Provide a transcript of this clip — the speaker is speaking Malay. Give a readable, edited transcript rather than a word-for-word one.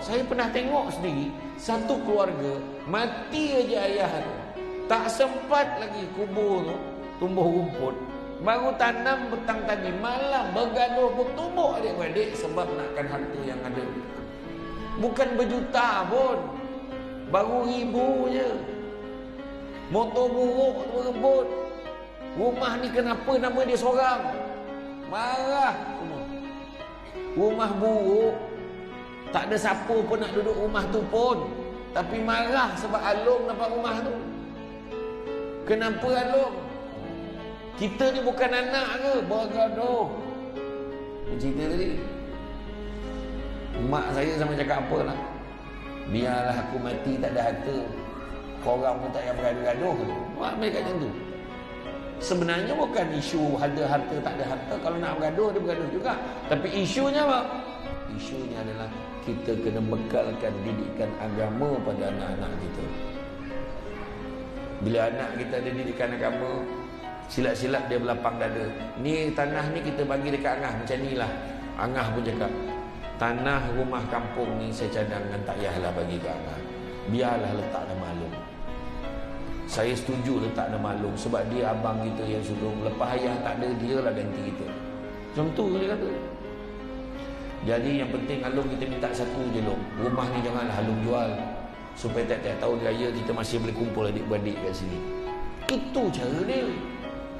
Saya pernah tengok sendiri, satu keluarga mati aja ayah tu, tak sempat lagi kubur tu tumbuh rumput, baru tanam petang tadi malam bergaduh bertumbuk adik-adik sebab nakkan harta yang ada. Bukan berjuta pun, baru ribu je. Motor buruk tu berebut. Rumah ni kenapa nama dia seorang? Marah semua. Rumah buruk, tak ada siapa pun nak duduk rumah tu pun, tapi marah sebab Along dapat rumah tu. Kenapa Along? Kita ni bukan anak ke? Bergaduh. Cerita tadi, mak saya sama cakap apalah, biarlah aku mati tak ada harta, korang pun tak payah bergaduh-gaduh. Mak ambil kat macam tu. Sebenarnya bukan isu ada harta tak ada harta. Kalau nak bergaduh, dia bergaduh juga. Tapi isunya apa? Isunya adalah kita kena bekalkan didikan agama pada anak-anak kita. Bila anak kita ada didikan agama, silap-silap dia berlapang dada. Ni tanah ni kita bagi dekat Angah, macam ni lah. Angah pun cakap, tanah rumah kampung ni saya cadangkan, tak payahlah bagi ke Angah, biarlah letak nama Along. Saya setuju letak nama Along sebab dia abang kita yang suruh. Lepas ayah tak ada, dia lah ganti kita. Macam tu dia kata. Jadi yang penting Along kita minta satu je, Long, rumah ni janganlah Along jual, supaya tiap-tiap tahun raya kita masih boleh kumpul adik-beradik kat sini. Itu cara dia.